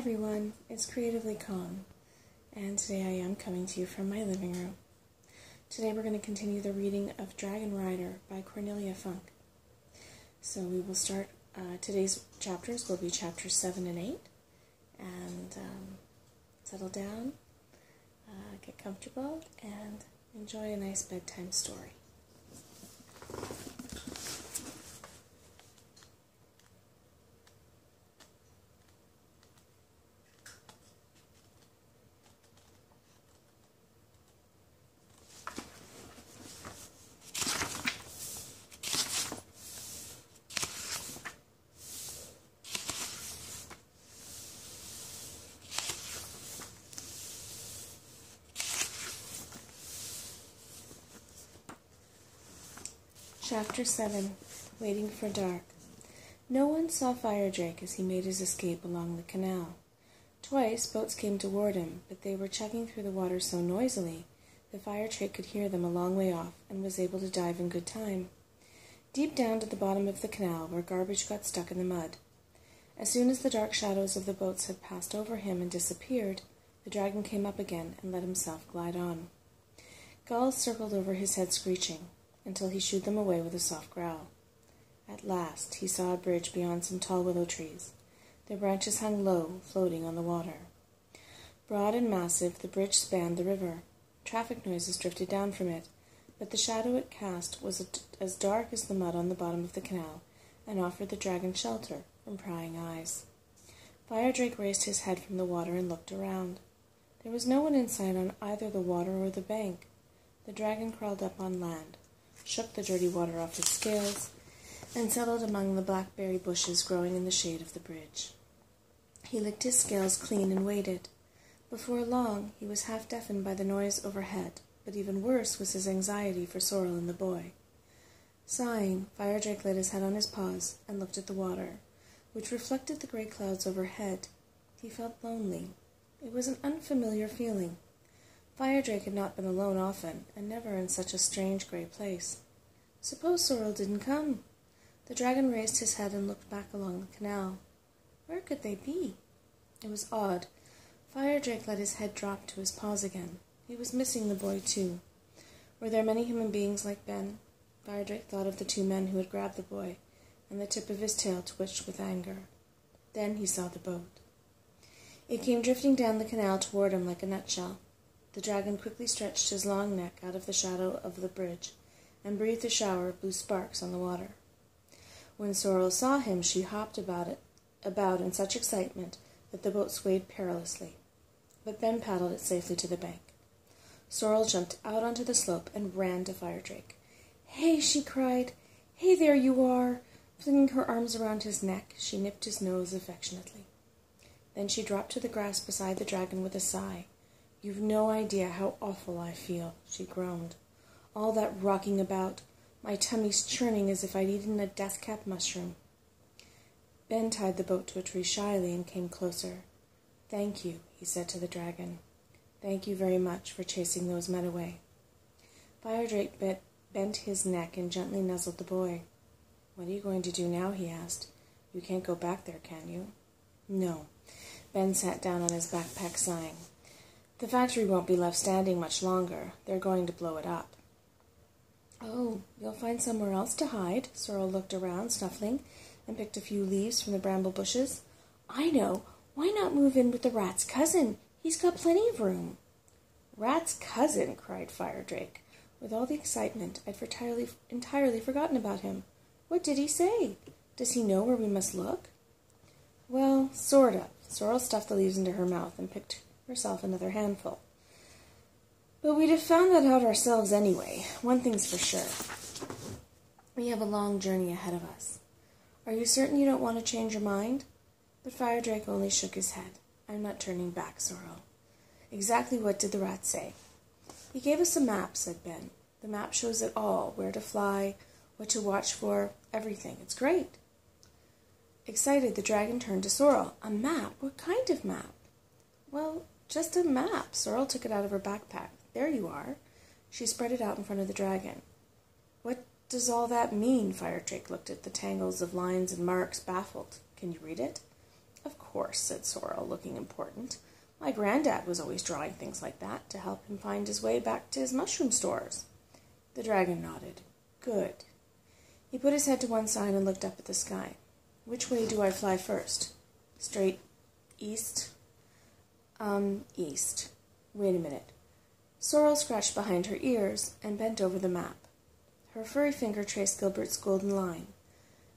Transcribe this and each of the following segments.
everyone, it's Creatively Calm, and today I am coming to you from my living room. Today we're going to continue the reading of Dragon Rider by Cornelia Funk. So we will start, today's chapters will be chapters 7 and 8, and settle down, get comfortable, and enjoy a nice bedtime story. Chapter 7, Waiting for Dark. No one saw Firedrake as he made his escape along the canal. Twice boats came toward him, but they were chugging through the water so noisily that Firedrake could hear them a long way off and was able to dive in good time. Deep down to the bottom of the canal, where garbage got stuck in the mud. As soon as the dark shadows of the boats had passed over him and disappeared, the dragon came up again and let himself glide on. Gulls circled over his head screeching, until he shooed them away with a soft growl. At last he saw a bridge beyond some tall willow trees. Their branches hung low, floating on the water. Broad and massive, the bridge spanned the river. Traffic noises drifted down from it, but the shadow it cast was as dark as the mud on the bottom of the canal, and offered the dragon shelter from prying eyes. Firedrake raised his head from the water and looked around. There was no one in sight on either the water or the bank. The dragon crawled up on land, shook the dirty water off his scales, and settled among the blackberry bushes growing in the shade of the bridge. He licked his scales clean and waited. Before long, he was half deafened by the noise overhead, but even worse was his anxiety for Sorrel and the boy. Sighing, Firedrake laid his head on his paws and looked at the water, which reflected the gray clouds overhead. He felt lonely. It was an unfamiliar feeling. Firedrake had not been alone often, and never in such a strange gray place. Suppose Sorrel didn't come? The dragon raised his head and looked back along the canal. Where could they be? It was odd. Firedrake let his head drop to his paws again. He was missing the boy, too. Were there many human beings like Ben? Firedrake thought of the two men who had grabbed the boy, and the tip of his tail twitched with anger. Then he saw the boat. It came drifting down the canal toward him like a nutshell. The dragon quickly stretched his long neck out of the shadow of the bridge and breathed a shower of blue sparks on the water. When Sorrel saw him, she hopped about in such excitement that the boat swayed perilously. But Ben paddled it safely to the bank. Sorrel jumped out onto the slope and ran to Firedrake. "Hey!" she cried. "Hey, there you are!" Flinging her arms around his neck, she nipped his nose affectionately. Then she dropped to the grass beside the dragon with a sigh. "You've no idea how awful I feel," she groaned. "All that rocking about, my tummy's churning as if I'd eaten a death-cap mushroom." Ben tied the boat to a tree shyly and came closer. "Thank you," he said to the dragon. "Thank you very much for chasing those men away." Firedrake bent his neck and gently nuzzled the boy. "What are you going to do now?" he asked. "You can't go back there, can you?" "No." Ben sat down on his backpack, sighing. "The factory won't be left standing much longer. They're going to blow it up." "Oh, you'll find somewhere else to hide." Sorrel looked around, snuffling, and picked a few leaves from the bramble bushes. "I know. Why not move in with the rat's cousin? He's got plenty of room." "Rat's cousin!" cried Firedrake. With all the excitement, I'd entirely forgotten about him. "What did he say? Does he know where we must look?" "Well, sort of." Sorrel stuffed the leaves into her mouth and picked herself another handful. "But we'd have found that out ourselves anyway. One thing's for sure. We have a long journey ahead of us. Are you certain you don't want to change your mind?" But Firedrake only shook his head. "I'm not turning back, Sorrel." "Exactly what did the rat say?" "He gave us a map," said Ben. "The map shows it all, where to fly, what to watch for, everything. It's great." Excited, the dragon turned to Sorrel. "A map? What kind of map?" "Well, just a map." Sorrel took it out of her backpack. "There you are." She spread it out in front of the dragon. "What does all that mean?" Firedrake looked at the tangles of lines and marks, baffled. "Can you read it?" "Of course, said Sorrel, looking important. My granddad was always drawing things like that to help him find his way back to his mushroom stores. The dragon nodded. Good. He put his head to one side and looked up at the sky. Which way do I fly first? Straight east? East. Wait a minute. Sorrel scratched behind her ears and bent over the map. Her furry finger traced Gilbert's golden line.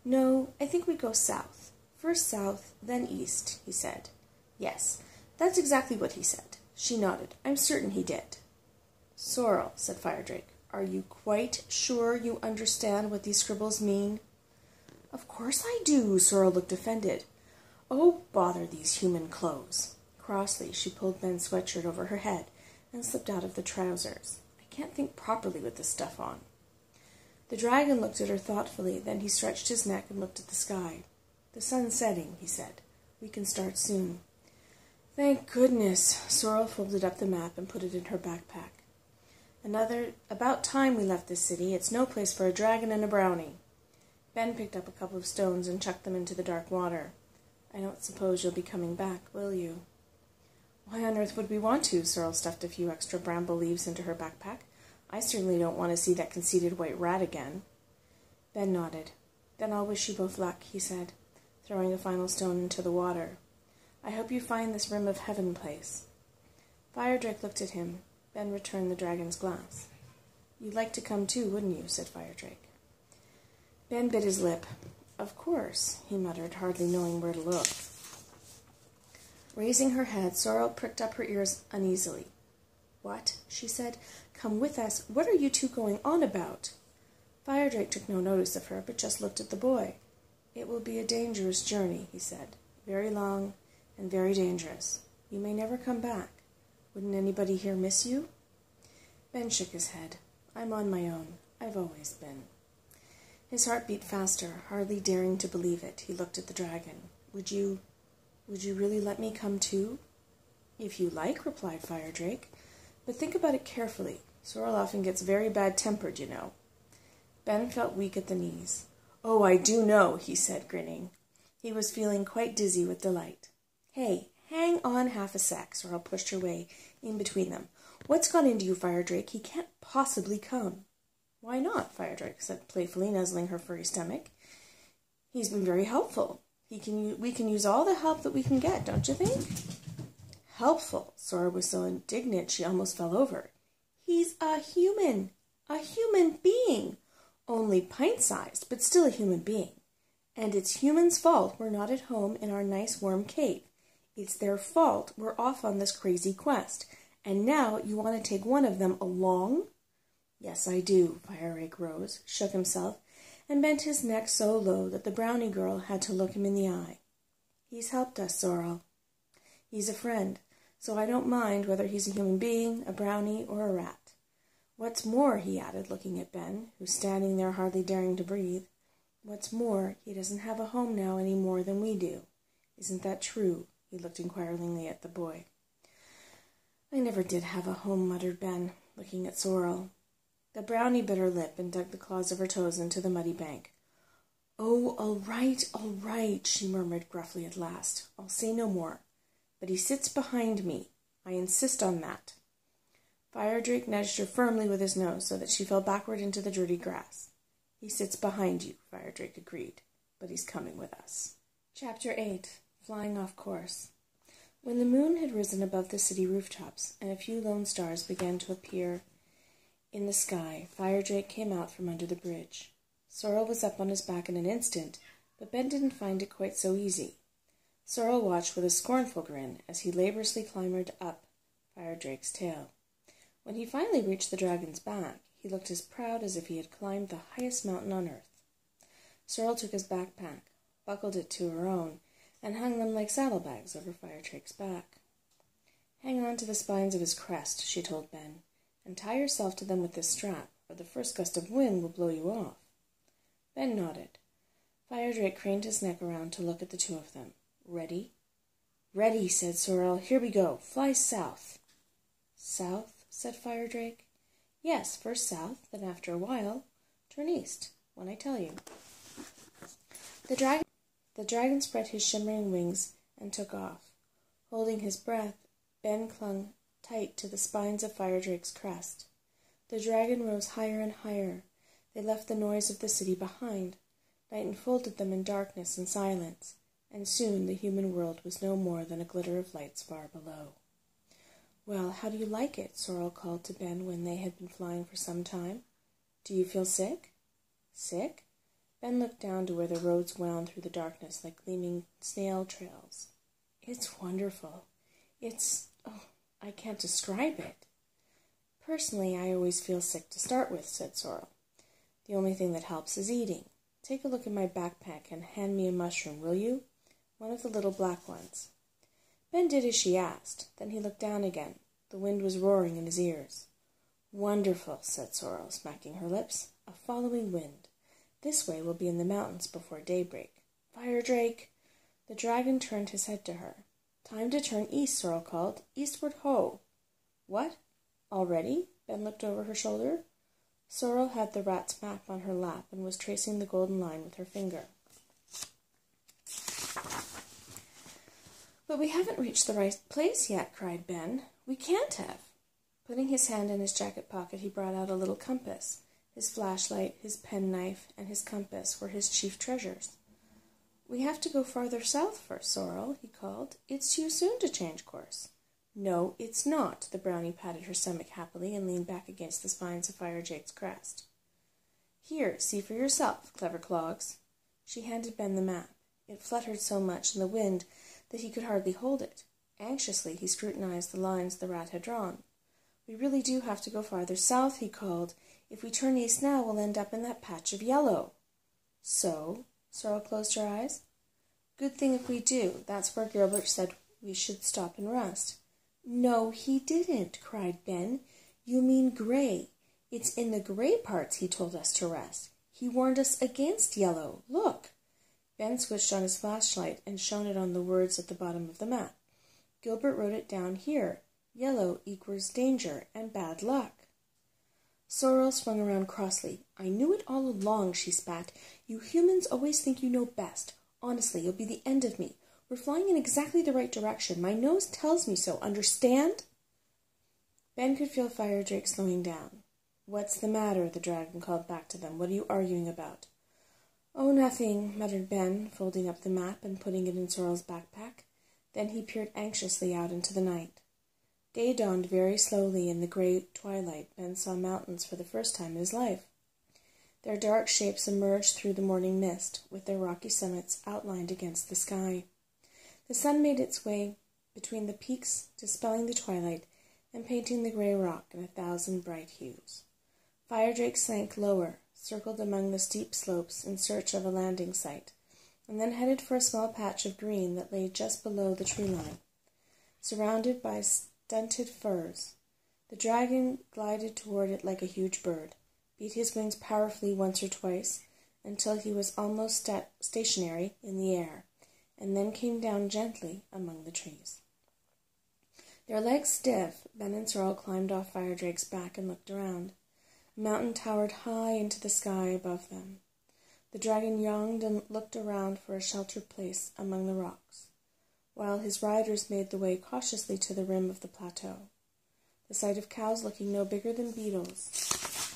No, I think we go south. First south, then east, he said. Yes, that's exactly what he said. She nodded. I'm certain he did. Sorrel, said Firedrake, are you quite sure you understand what these scribbles mean? Of course I do, Sorrel looked offended. Oh, bother these human clothes. Crossly, she pulled Ben's sweatshirt over her head and slipped out of the trousers. I can't think properly with this stuff on. The dragon looked at her thoughtfully, then he stretched his neck and looked at the sky. The sun's setting, he said. We can start soon. Thank goodness. Sorrel folded up the map and put it in her backpack. About time we left this city. It's no place for a dragon and a brownie. Ben picked up a couple of stones and chucked them into the dark water. I don't suppose you'll be coming back, will you? Why on earth would we want to? Sorrel stuffed a few extra bramble leaves into her backpack. I certainly don't want to see that conceited white rat again. Ben nodded. Then I'll wish you both luck, he said, throwing a final stone into the water. I hope you find this rim of heaven place. Firedrake looked at him. Ben returned the dragon's glass. You'd like to come too, wouldn't you? Said Firedrake. Ben bit his lip. Of course, he muttered, hardly knowing where to look. Raising her head, Sorrel pricked up her ears uneasily. What? She said. Come with us. What are you two going on about? Firedrake took no notice of her, but just looked at the boy. It will be a dangerous journey, he said. Very long and very dangerous. You may never come back. Wouldn't anybody here miss you? Ben shook his head. I'm on my own. I've always been. His heart beat faster, hardly daring to believe it. He looked at the dragon. Would you really let me come too? If you like, replied Firedrake. But think about it carefully. Sorrel often gets very bad-tempered, you know. Ben felt weak at the knees. Oh, I do know, he said, grinning. He was feeling quite dizzy with delight. Hey, hang on half a sec, Sorrel pushed her way in between them. What's gone into you, Firedrake? He can't possibly come. Why not? Firedrake said playfully, nuzzling her furry stomach. He's been very helpful. We can use all the help that we can get, don't you think? Helpful. Sorrel was so indignant she almost fell over. He's a human being. Only pint-sized, but still a human being. And it's humans' fault we're not at home in our nice warm cave. It's their fault we're off on this crazy quest. And now you want to take one of them along? Yes, I do. Firedrake rose, shook himself, and bent his neck so low that the brownie girl had to look him in the eye. He's helped us, Sorrel. He's a friend, so I don't mind whether he's a human being, a brownie, or a rat. What's more, he added, looking at Ben, who's standing there hardly daring to breathe, what's more, he doesn't have a home now any more than we do. Isn't that true? He looked inquiringly at the boy. I never did have a home, muttered Ben, looking at Sorrel. The brownie bit her lip and dug the claws of her toes into the muddy bank. Oh, all right, she murmured gruffly at last. I'll say no more. But he sits behind me. I insist on that. Firedrake nudged her firmly with his nose so that she fell backward into the dirty grass. He sits behind you, Firedrake agreed, but he's coming with us. Chapter 8. Flying off course. When the moon had risen above the city rooftops and a few lone stars began to appear in the sky, Firedrake came out from under the bridge. Sorrel was up on his back in an instant, but Ben didn't find it quite so easy. Sorrel watched with a scornful grin as he laboriously clambered up Firedrake's tail. When he finally reached the dragon's back, he looked as proud as if he had climbed the highest mountain on earth. Sorrel took his backpack, buckled it to her own, and hung them like saddlebags over Firedrake's back. Hang on to the spines of his crest, she told Ben, and tie yourself to them with this strap, or the first gust of wind will blow you off. Ben nodded. Firedrake craned his neck around to look at the two of them. Ready? Ready, said Sorrel. Here we go. Fly south. South? Said Firedrake. Yes, first south, then after a while, turn east, when I tell you. The dragon spread his shimmering wings and took off. Holding his breath, Ben clung tight to the spines of Firedrake's crest. The dragon rose higher and higher. They left the noise of the city behind. Night enfolded them in darkness and silence, and soon the human world was no more than a glitter of lights far below. "Well, how do you like it?" Sorrel called to Ben when they had been flying for some time. "Do you feel sick?" "Sick?" Ben looked down to where the roads wound through the darkness like gleaming snail trails. "It's wonderful. I can't describe it." "Personally, I always feel sick to start with," said Sorrel. "The only thing that helps is eating. Take a look in my backpack and hand me a mushroom, will you? One of the little black ones." Ben did as she asked. Then he looked down again. The wind was roaring in his ears. "Wonderful," said Sorrel, smacking her lips. "A following wind. This way we'll be in the mountains before daybreak. Firedrake!" The dragon turned his head to her. "Time to turn east," Sorrel called. "Eastward ho!" "What? Already?" Ben looked over her shoulder. Sorrel had the rat's map on her lap and was tracing the golden line with her finger. "But we haven't reached the right place yet," cried Ben. "We can't have." Putting his hand in his jacket pocket, he brought out a little compass. His flashlight, his penknife, and his compass were his chief treasures. "We have to go farther south first, Sorrel," he called. "It's too soon to change course." "No, it's not." The brownie patted her stomach happily and leaned back against the spines of Firedrake's crest. "Here, see for yourself, clever clogs." She handed Ben the map. It fluttered so much in the wind that he could hardly hold it. Anxiously, he scrutinized the lines the rat had drawn. "We really do have to go farther south," he called. "If we turn east now, we'll end up in that patch of yellow." "So?" Sorrel closed her eyes. "Good thing if we do. That's where Gilbert said we should stop and rest." "No, he didn't," cried Ben. "You mean gray. It's in the gray parts he told us to rest. He warned us against yellow. Look." Ben switched on his flashlight and shone it on the words at the bottom of the map. Gilbert wrote it down here. Yellow equals danger and bad luck. Sorrel swung around crossly. "I knew it all along," she spat. "You humans always think you know best. Honestly, you'll be the end of me. We're flying in exactly the right direction. My nose tells me so. Understand?" Ben could feel Firedrake slowing down. "What's the matter?" the dragon called back to them. "What are you arguing about?" "Oh, nothing," muttered Ben, folding up the map and putting it in Sorrel's backpack. Then he peered anxiously out into the night. Day dawned very slowly in the gray twilight. Ben saw mountains for the first time in his life. Their dark shapes emerged through the morning mist, with their rocky summits outlined against the sky. The sun made its way between the peaks, dispelling the twilight and painting the gray rock in 1,000 bright hues. Firedrake sank lower, circled among the steep slopes in search of a landing site, and then headed for a small patch of green that lay just below the tree line. Surrounded by stunted firs, the dragon glided toward it like a huge bird, beat his wings powerfully once or twice until he was almost stationary in the air, and then came down gently among the trees. Their legs stiff, Ben and Sorrel climbed off Firedrake's back and looked around. A mountain towered high into the sky above them. The dragon yawned and looked around for a sheltered place among the rocks, while his riders made the way cautiously to the rim of the plateau. The sight of cows looking no bigger than beetles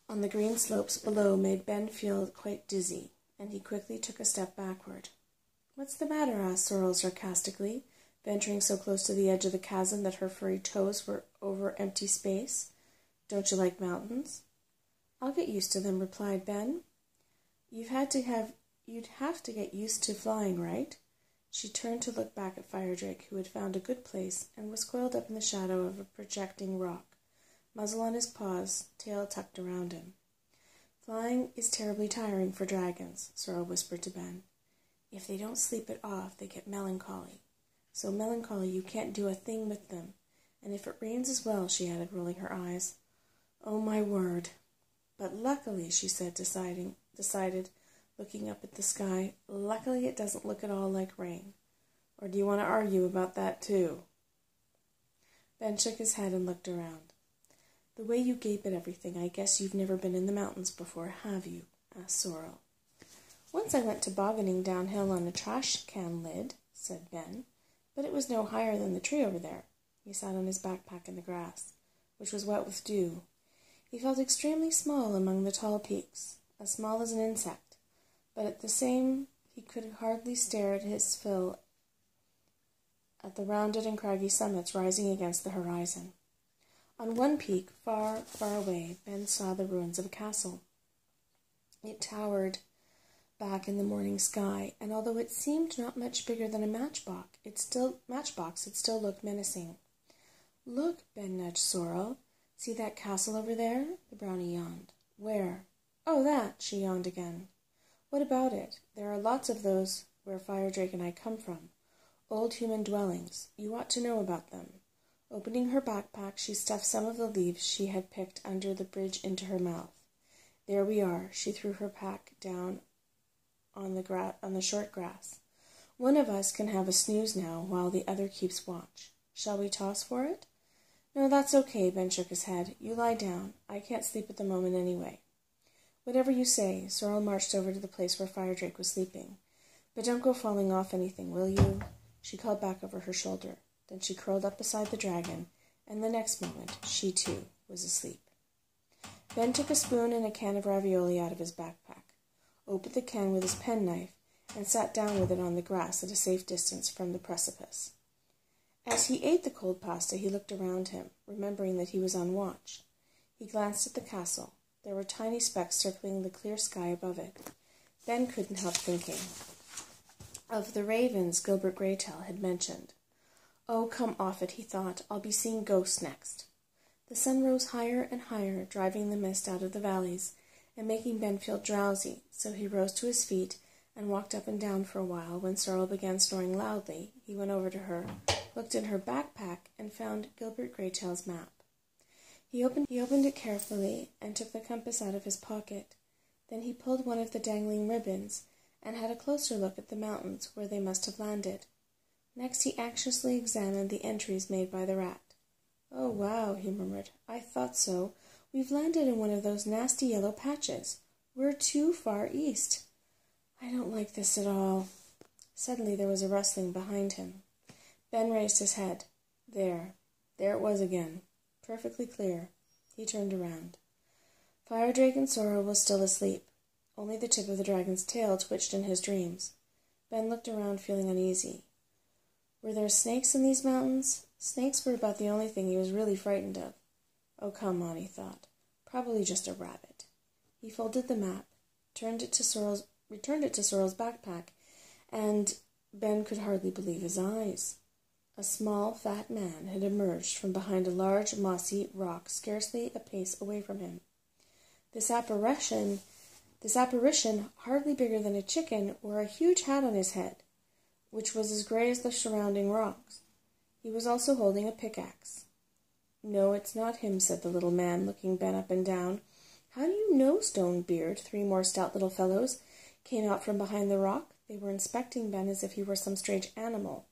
on the green slopes below made Ben feel quite dizzy, and he quickly took a step backward. "What's the matter?" asked Sorrel sarcastically, venturing so close to the edge of the chasm that her furry toes were over empty space. "Don't you like mountains?" "I'll get used to them," replied Ben. You'd have to get used to flying, right?" She turned to look back at Firedrake, who had found a good place and was coiled up in the shadow of a projecting rock, muzzle on his paws, tail tucked around him. "Flying is terribly tiring for dragons," Sorrel whispered to Ben. "If they don't sleep it off, they get melancholy. So melancholy you can't do a thing with them. And if it rains as well," she added, rolling her eyes. "Oh, my word." "But luckily," she said, decided, looking up at the sky, "luckily it doesn't look at all like rain. Or do you want to argue about that, too?" Ben shook his head and looked around. "The way you gape at everything, I guess you've never been in the mountains before, have you?" asked Sorrel. "Once I went tobogganing downhill on a trash can lid," said Ben, but it was no higher than the tree over there. He sat on his backpack in the grass, which was wet with dew. He felt extremely small among the tall peaks, as small as an insect, but at the same he could hardly stare at his fill at the rounded and craggy summits rising against the horizon. On one peak, far, far away, Ben saw the ruins of a castle. It towered back in the morning sky, and although it seemed not much bigger than a matchbox, it still looked menacing. "Look," Ben nudged Sorrel. "See that castle over there?" The brownie yawned. "Where?" "Oh, that," she yawned again. "What about it? There are lots of those where Firedrake and I come from. Old human dwellings. You ought to know about them." Opening her backpack, she stuffed some of the leaves she had picked under the bridge into her mouth. "There we are." She threw her pack down on the short grass. "One of us can have a snooze now while the other keeps watch. Shall we toss for it?" "No, that's okay." Ben shook his head. "You lie down. I can't sleep at the moment anyway." "Whatever you say." Sorrel marched over to the place where Firedrake was sleeping. "But don't go falling off anything, will you?" She called back over her shoulder. Then she curled up beside the dragon, and the next moment she, too, was asleep. Ben took a spoon and a can of ravioli out of his backpack, opened the can with his penknife, and sat down with it on the grass at a safe distance from the precipice. As he ate the cold pasta, he looked around him, remembering that he was on watch. He glanced at the castle. There were tiny specks circling the clear sky above it. Ben couldn't help thinking of the ravens Gilbert Graytail had mentioned. "Oh, come off it," he thought. "I'll be seeing ghosts next." The sun rose higher and higher, driving the mist out of the valleys and making Ben feel drowsy, so he rose to his feet and walked up and down for a while. When Sorrel began snoring loudly, he went over to her, looked in her backpack, and found Gilbert Graytail's map. He opened it carefully and took the compass out of his pocket. Then he pulled one of the dangling ribbons and had a closer look at the mountains where they must have landed. Next he anxiously examined the entries made by the rat. "Oh, wow," he murmured. "I thought so. We've landed in one of those nasty yellow patches. We're too far east. I don't like this at all." Suddenly there was a rustling behind him. Ben raised his head. There it was again, perfectly clear. He turned around. Firedrake and Sorrel was still asleep. Only the tip of the dragon's tail twitched in his dreams. Ben looked around, feeling uneasy. Were there snakes in these mountains? Snakes were about the only thing he was really frightened of. Oh, come on, he thought. Probably just a rabbit. He folded the map, returned it to Sorrel's backpack, and Ben could hardly believe his eyes. A small, fat man had emerged from behind a large, mossy rock scarcely a pace away from him. This apparition, hardly bigger than a chicken, wore a huge hat on his head, which was as gray as the surrounding rocks. He was also holding a pickaxe. "No, it's not him," said the little man, looking Ben up and down. "How do you know, Stonebeard?" Three more stout little fellows came out from behind the rock. They were inspecting Ben as if he were some strange animal,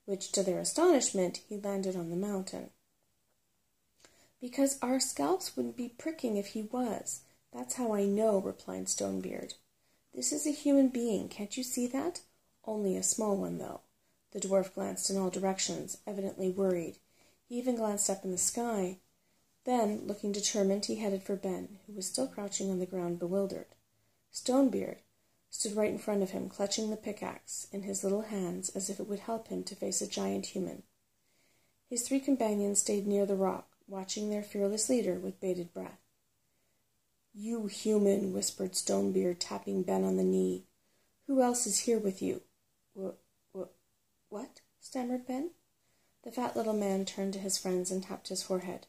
which, to their astonishment, he landed on the mountain. "Because our scalps wouldn't be pricking if he was. That's how I know," replied Stonebeard. "This is a human being. Can't you see that? Only a small one, though." The dwarf glanced in all directions, evidently worried. He even glanced up in the sky. Then, looking determined, he headed for Ben, who was still crouching on the ground, bewildered. Stonebeard stood right in front of him, clutching the pickaxe in his little hands as if it would help him to face a giant human. His three companions stayed near the rock, watching their fearless leader with bated breath. "You human," whispered Stonebeard, tapping Ben on the knee. "Who else is here with you?" What? stammered Ben. The fat little man turned to his friends and tapped his forehead.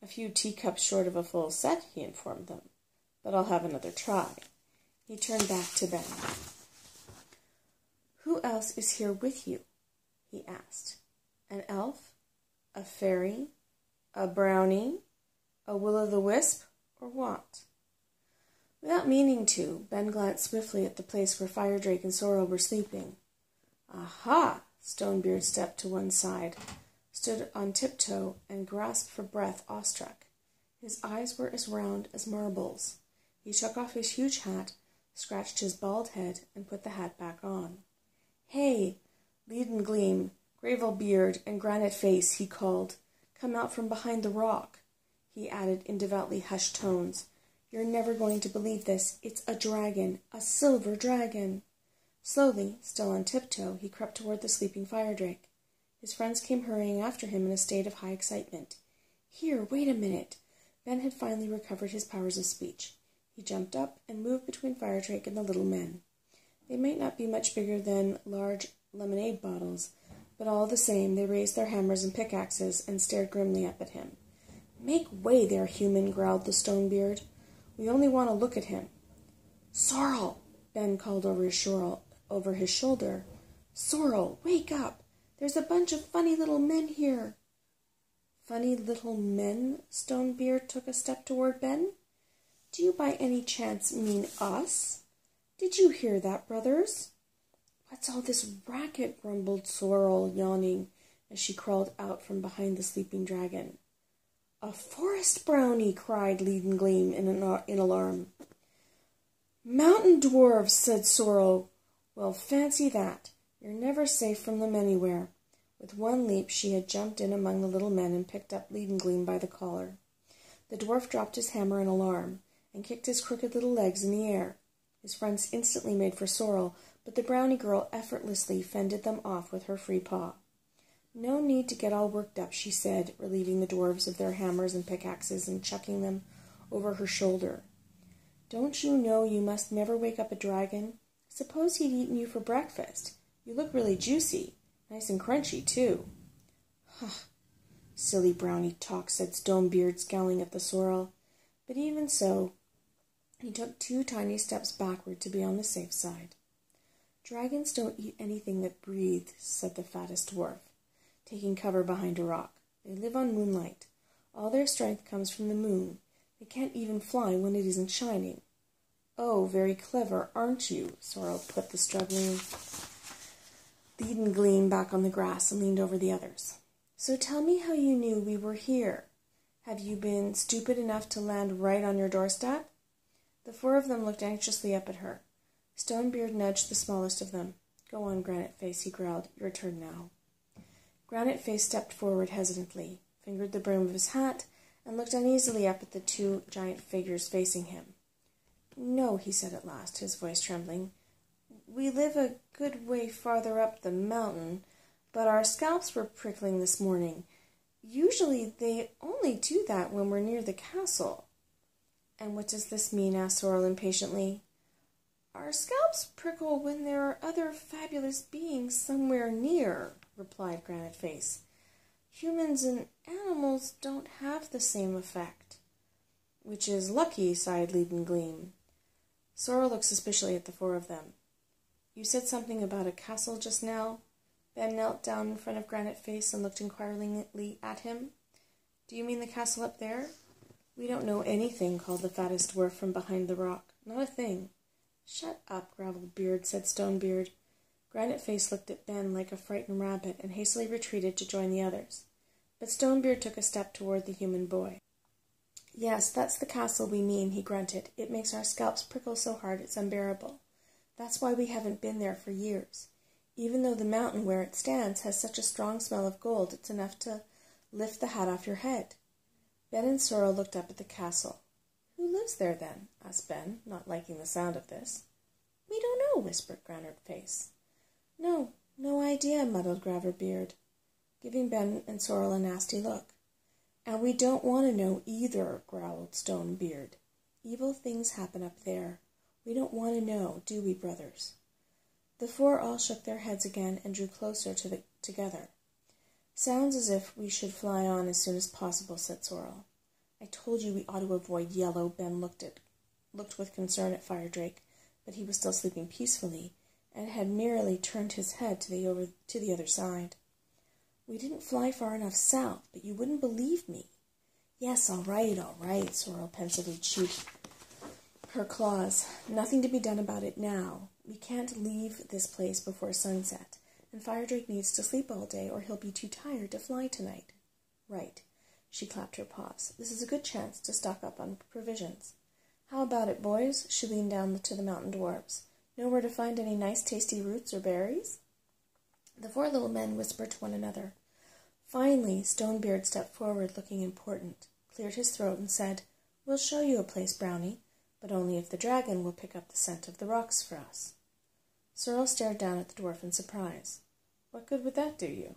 "A few teacups short of a full set," he informed them. "But I'll have another try." He turned back to Ben. "Who else is here with you?" he asked. "An elf? A fairy? A brownie? A will-o'-the-wisp? Or what?" Without meaning to, Ben glanced swiftly at the place where Firedrake and Sorrel were sleeping. "Aha!" Stonebeard stepped to one side, stood on tiptoe, and grasped for breath, awestruck. His eyes were as round as marbles. He took off his huge hat, scratched his bald head, and put the hat back on. "Hey, Leaden Gleam, Gravel Beard, and Granite Face, he called. Come out from behind the rock, he added in devoutly hushed tones. You're never going to believe this. It's a dragon, a silver dragon. Slowly, still on tiptoe, he crept toward the sleeping fire drake. His friends came hurrying after him in a state of high excitement. Here, wait a minute. Ben had finally recovered his powers of speech. He jumped up and moved between Fire Drake and the little men. They might not be much bigger than large lemonade bottles, but all the same they raised their hammers and pickaxes and stared grimly up at him. Make way there, human, growled the Stonebeard. We only want to look at him. Sorrel, Ben called over his shoulder. Sorrel, wake up. There's a bunch of funny little men here. Funny little men? Stonebeard took a step toward Ben. Do you by any chance mean us? Did you hear that, brothers? What's all this racket? Grumbled Sorrel, yawning, as she crawled out from behind the sleeping dragon. A forest brownie, cried Leaden Gleam in alarm. Mountain dwarves, said Sorrel. Well, fancy that. You're never safe from them anywhere. With one leap she had jumped in among the little men and picked up Leaden Gleam by the collar. The dwarf dropped his hammer in alarm and kicked his crooked little legs in the air. His friends instantly made for Sorrel, but the brownie girl effortlessly fended them off with her free paw. No need to get all worked up, she said, relieving the dwarves of their hammers and pickaxes and chucking them over her shoulder. Don't you know you must never wake up a dragon? Suppose he'd eaten you for breakfast. You look really juicy. Nice and crunchy, too. Huh. Silly brownie talk, said Stonebeard, scowling at the sorrel. But even so, he took 2 tiny steps backward to be on the safe side. Dragons don't eat anything that breathes, said the fattest dwarf, taking cover behind a rock. They live on moonlight. All their strength comes from the moon. They can't even fly when it isn't shining. Oh, very clever, aren't you? Sorrel put the struggling Leaden Gleam back on the grass and leaned over the others. So tell me how you knew we were here. Have you been stupid enough to land right on your doorstep? The 4 of them looked anxiously up at her. Stonebeard nudged the smallest of them. Go on, Granite Face, he growled. Your turn now. Granite Face stepped forward hesitantly, fingered the brim of his hat, and looked uneasily up at the 2 giant figures facing him. No, he said at last, his voice trembling. We live a good way farther up the mountain, but our scalps were prickling this morning. Usually they only do that when we're near the castle. And what does this mean? Asked Sorrel impatiently. Our scalps prickle when there are other fabulous beings somewhere near, replied Granite Face. Humans and animals don't have the same effect. Which is lucky, sighed Leaden Gleam. Sorrel looked suspiciously at the 4 of them. You said something about a castle just now? Ben knelt down in front of Granite Face and looked inquiringly at him. Do you mean the castle up there? We don't know anything, called the fattest dwarf from behind the rock. Not a thing. Shut up, Gravel Beard, said Stonebeard. Granite Face looked at Ben like a frightened rabbit and hastily retreated to join the others. But Stonebeard took a step toward the human boy. Yes, that's the castle we mean, he grunted. It makes our scalps prickle so hard it's unbearable. That's why we haven't been there for years. Even though the mountain where it stands has such a strong smell of gold, it's enough to lift the hat off your head. Ben and Sorrel looked up at the castle. Who lives there, then? Asked Ben, not liking the sound of this. We don't know, whispered Granite Face. No idea, muddled Gravelbeard, giving Ben and Sorrel a nasty look. And we don't want to know either, growled Stonebeard. Evil things happen up there. We don't want to know, do we, brothers? The 4 all shook their heads again and drew closer together. Sounds as if we should fly on as soon as possible, said Sorrel. I told you we ought to avoid yellow. Ben looked with concern at Fire Drake, but he was still sleeping peacefully, and had merely turned his head to the other side. We didn't fly far enough south, but you wouldn't believe me. Yes, all right, Sorrel pensively chewed her claws. Nothing to be done about it now. We can't leave this place before sunset, and Fire Drake needs to sleep all day or he'll be too tired to fly tonight. Right. She clapped her paws. This is a good chance to stock up on provisions. How about it, boys? She leaned down to the mountain dwarfs. Know where to find any nice tasty roots or berries? The four little men whispered to one another. Finally, Stonebeard stepped forward, looking important, cleared his throat, and said, "We'll show you a place, Brownie, but only if the dragon will pick up the scent of the rocks for us." Sorrel stared down at the dwarf in surprise. "What good would that do you?"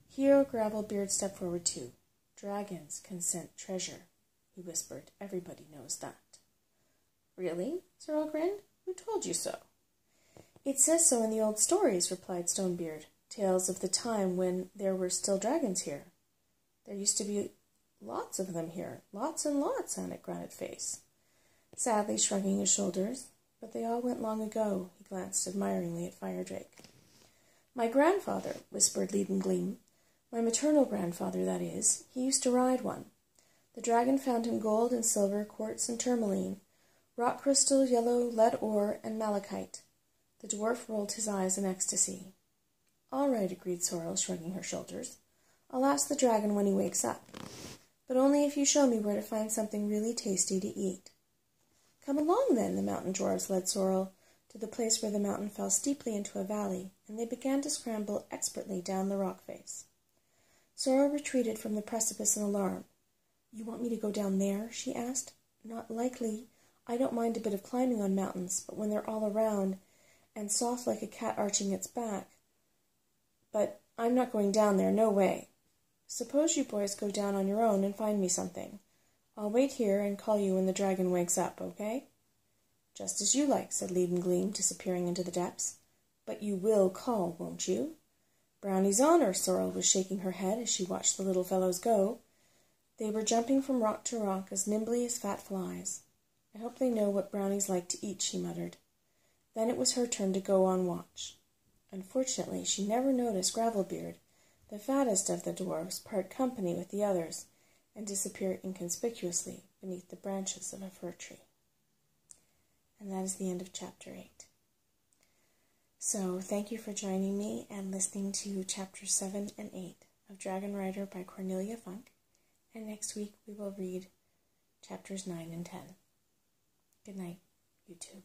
Here Gravelbeard stepped forward too. "Dragons can scent treasure," he whispered. "Everybody knows that." "Really?" Sorrel grinned. "Who told you so?" "It says so in the old stories," replied Stonebeard. "Tales of the time when there were still dragons here." "There used to be lots of them here, lots and lots," Anik grunted face, sadly shrugging his shoulders. "But they all went long ago." He glanced admiringly at Firedrake. "My grandfather," whispered Leaden Gleam. "My maternal grandfather, that is. He used to ride one. The dragon found him gold and silver, quartz and tourmaline, rock crystal, yellow lead ore, and malachite." The dwarf rolled his eyes in ecstasy. "All right," agreed Sorrel, shrugging her shoulders. "I'll ask the dragon when he wakes up. But only if you show me where to find something really tasty to eat." "Come along, then." The mountain dwarfs led Sorrel to the place where the mountain fell steeply into a valley, and they began to scramble expertly down the rock face. Sorrel retreated from the precipice in alarm. "You want me to go down there?" she asked. "Not likely. I don't mind a bit of climbing on mountains, but when they're all around and soft like a cat arching its back. But I'm not going down there, no way. Suppose you boys go down on your own and find me something. I'll wait here and call you when the dragon wakes up, okay?" "Just as you like," said Leaden Gleam, disappearing into the depths. "But you will call, won't you?" "Brownie's honor," Sorrel was shaking her head as she watched the little fellows go. They were jumping from rock to rock as nimbly as fat flies. "I hope they know what brownies like to eat," she muttered. Then it was her turn to go on watch. Unfortunately, she never noticed Gravelbeard, the fattest of the dwarfs, part company with the others and disappear inconspicuously beneath the branches of a fir tree. And that is the end of Chapter 8. So, thank you for joining me and listening to Chapters 7 and 8 of Dragon Rider by Cornelia Funk, and next week we will read Chapters 9 and 10. Good night, YouTube.